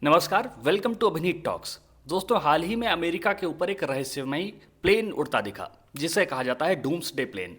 नमस्कार, welcome to अभिनीत talks. दोस्तों, हाल ही में अमेरिका के ऊपर एक रहस्यमयी प्लेन उड़ता दिखा, जिसे कहा जाता है डूम्सडे प्लेन।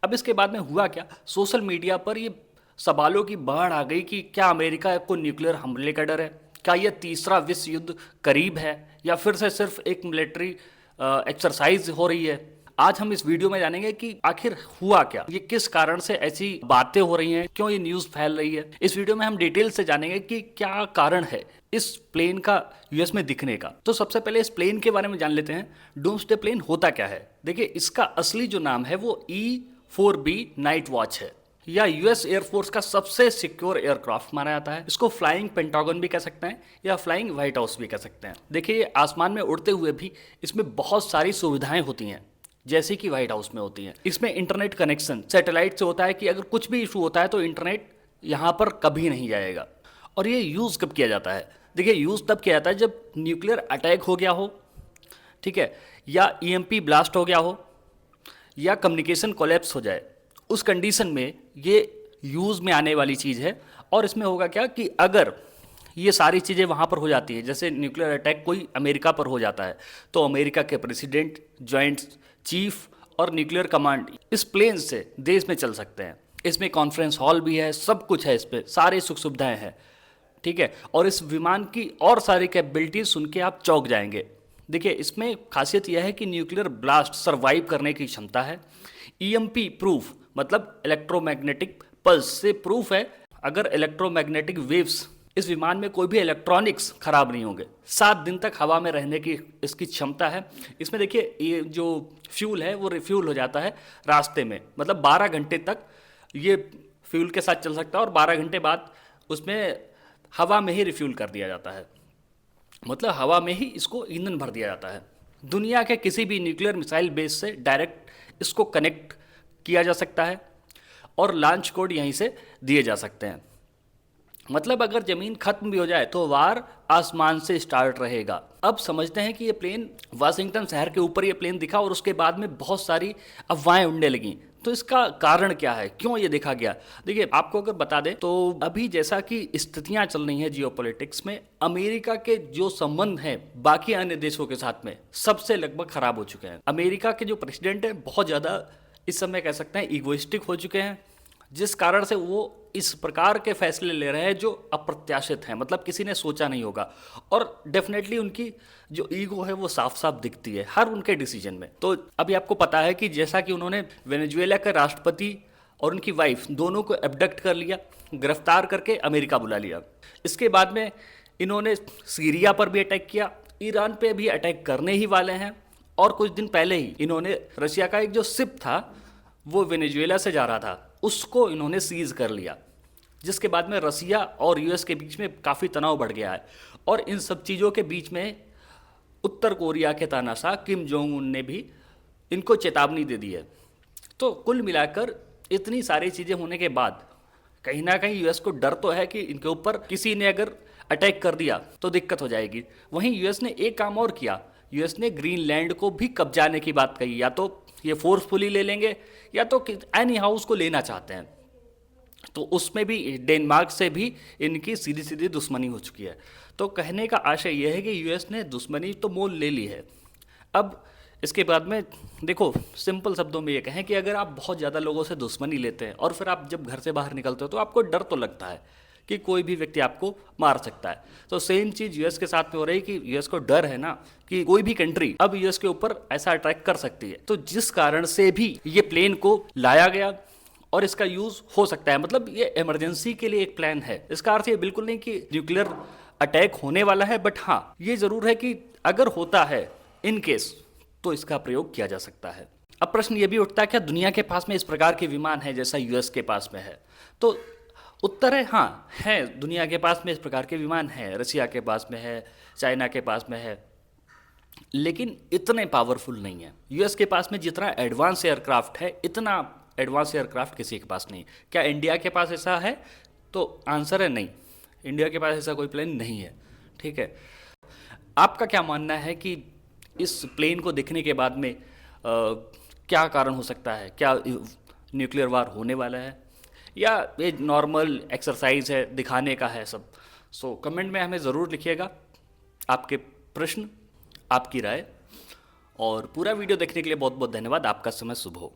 अब इसके बाद में हुआ क्या? सोशल मीडिया पर ये सवालों की बाढ़ आ गई कि क्या अमेरिका को न्यूक्लियर हमले का डर है? क्या यह तीसरा विश्व युद्ध करीब है, या फिर से सिर्फ एक मिलिट्री एक्सरसाइज हो रही है? आज हम इस वीडियो में जानेंगे कि आखिर हुआ क्या, ये किस कारण से ऐसी बातें हो रही हैं, क्यों ये न्यूज़ फैल रही है। इस वीडियो में हम डिटेल से जानेंगे कि क्या कारण है इस प्लेन का यूएस में दिखने का। तो सबसे पहले इस प्लेन के बारे में जान लेते हैं। डूम्सडे प्लेन होता क्या है? देखिए, इसका असली जो नाम है वो E-4B नाइट वॉच है, या यूएस एयरफोर्स का सबसे सिक्योर एयरक्राफ्ट माना जाता है। इसको फ्लाइंग पेंटागन भी कह सकते हैं या फ्लाइंग व्हाइट हाउस भी कह सकते हैं। देखिए, ये आसमान में उड़ते हुए भी इसमें बहुत सारी सुविधाएं होती हैं, जैसे कि व्हाइट हाउस में होती हैं। इसमें इंटरनेट कनेक्शन सैटेलाइट से होता है कि अगर कुछ भी इशू होता है तो इंटरनेट यहाँ पर कभी नहीं जाएगा। और ये यूज़ कब किया जाता है? देखिए, यूज़ तब किया जाता है जब न्यूक्लियर अटैक हो गया हो, ठीक है, या ईएमपी ब्लास्ट हो गया हो, या कम्युनिकेशन कोलैप्स हो जाए। उस कंडीशन में ये यूज़ में आने वाली चीज़ है। और इसमें होगा क्या कि अगर ये सारी चीज़ें वहाँ पर हो जाती हैं, जैसे न्यूक्लियर अटैक कोई अमेरिका पर हो जाता है, तो अमेरिका के प्रेसिडेंट, जॉइंट चीफ और न्यूक्लियर कमांड इस प्लेन से देश में चल सकते हैं। इसमें कॉन्फ्रेंस हॉल भी है, सब कुछ है, इस पर सारी सुख सुविधाएं हैं, ठीक है। और इस विमान की और सारी कैपेबिलिटीज सुन के आप चौंक जाएंगे। देखिए, इसमें खासियत यह है कि न्यूक्लियर ब्लास्ट सर्वाइव करने की क्षमता है। ईएमपी प्रूफ, मतलब इलेक्ट्रोमैग्नेटिक पल्स से प्रूफ है। अगर इलेक्ट्रोमैग्नेटिक वेव्स, इस विमान में कोई भी इलेक्ट्रॉनिक्स खराब नहीं होंगे। 7 दिन तक हवा में रहने की इसकी क्षमता है। इसमें देखिए, ये जो फ्यूल है वो रिफ्यूल हो जाता है रास्ते में, मतलब 12 घंटे तक ये फ्यूल के साथ चल सकता है और 12 घंटे बाद उसमें हवा में ही रिफ्यूल कर दिया जाता है, मतलब हवा में ही इसको ईंधन भर दिया जाता है। दुनिया के किसी भी न्यूक्लियर मिसाइल बेस से डायरेक्ट इसको कनेक्ट किया जा सकता है और लॉन्च कोड यहीं से दिए जा सकते हैं। मतलब अगर जमीन खत्म भी हो जाए तो वार आसमान से स्टार्ट रहेगा। अब समझते हैं कि ये प्लेन वाशिंगटन शहर के ऊपर ये प्लेन दिखा और उसके बाद में बहुत सारी अफवाहें उड़ने लगी। तो इसका कारण क्या है, क्यों ये देखा गया? देखिए, आपको अगर बता दें तो अभी जैसा कि स्थितियां चल रही हैं जियोपॉलिटिक्स में, अमेरिका के जो संबंध हैं बाकी अन्य देशों के साथ में सबसे लगभग खराब हो चुके हैं। अमेरिका के जो प्रेसिडेंट हैं बहुत ज़्यादा इस समय कह सकते हैं ईगोइस्टिक हो चुके हैं, जिस कारण से वो इस प्रकार के फैसले ले रहे हैं जो अप्रत्याशित हैं, मतलब किसी ने सोचा नहीं होगा। और डेफिनेटली उनकी जो ईगो है वो साफ साफ दिखती है हर उनके डिसीजन में। तो अभी आपको पता है कि जैसा कि उन्होंने वेनेजुएला के राष्ट्रपति और उनकी वाइफ दोनों को एबडक्ट कर लिया, गिरफ्तार करके अमेरिका बुला लिया। इसके बाद में इन्होंने सीरिया पर भी अटैक किया, ईरान पे भी अटैक करने ही वाले हैं। और कुछ दिन पहले ही इन्होंने रशिया का एक जो शिप था वो वेनेजुएला से जा रहा था, उसको इन्होंने सीज कर लिया, जिसके बाद में रसिया और यूएस के बीच में काफ़ी तनाव बढ़ गया है। और इन सब चीज़ों के बीच में उत्तर कोरिया के तानाशाह किम जोंग उन ने भी इनको चेतावनी दे दी है। तो कुल मिलाकर इतनी सारी चीज़ें होने के बाद कहीं ना कहीं यूएस को डर तो है कि इनके ऊपर किसी ने अगर अटैक कर दिया तो दिक्कत हो जाएगी। वहीं यूएस ने एक काम और किया, यूएस ने ग्रीनलैंड को भी कब्जाने की बात कही। या तो ये फोर्सफुली ले लेंगे या तो एनी हाउस को लेना चाहते हैं। तो उसमें भी डेनमार्क से भी इनकी सीधी सीधी दुश्मनी हो चुकी है। तो कहने का आशय यह है कि यूएस ने दुश्मनी तो मोल ले ली है। अब इसके बाद में देखो, सिंपल शब्दों में ये कहें कि अगर आप बहुत ज़्यादा लोगों से दुश्मनी लेते हैं और फिर आप जब घर से बाहर निकलते हो तो आपको डर तो लगता है कि कोई भी व्यक्ति आपको मार सकता है। तो सेम चीज़ यूएस के साथ में हो रही है कि यूएस को डर है ना कि कोई भी कंट्री अब यूएस के ऊपर ऐसा अटैक कर सकती है। तो जिस कारण से भी ये प्लेन को लाया गया और इसका यूज़ हो सकता है, मतलब ये इमरजेंसी के लिए एक प्लान है। इसका अर्थ ये बिल्कुल नहीं कि न्यूक्लियर अटैक होने वाला है, बट हाँ ये ज़रूर है कि अगर होता है इन केस तो इसका प्रयोग किया जा सकता है। अब प्रश्न ये भी उठता है, क्या दुनिया के पास में इस प्रकार के विमान है जैसा यूएस के पास में है? तो उत्तर है हाँ, है। दुनिया के पास में इस प्रकार के विमान हैं, रसिया के पास में है, चाइना के पास में है, लेकिन इतने पावरफुल नहीं है। यूएस के पास में जितना एडवांस एयरक्राफ्ट है, इतना एडवांस एयरक्राफ्ट किसी के पास नहीं। क्या इंडिया के पास ऐसा है? तो आंसर है नहीं, इंडिया के पास ऐसा कोई प्लेन नहीं है, ठीक है। आपका क्या मानना है कि इस प्लेन को देखने के बाद में क्या कारण हो सकता है? क्या न्यूक्लियर वार होने वाला है, या ये नॉर्मल एक्सरसाइज है, दिखाने का है सब? सो कमेंट में हमें ज़रूर लिखिएगा आपके प्रश्न, आपकी राय। और पूरा वीडियो देखने के लिए बहुत बहुत धन्यवाद। आपका समय शुभ हो।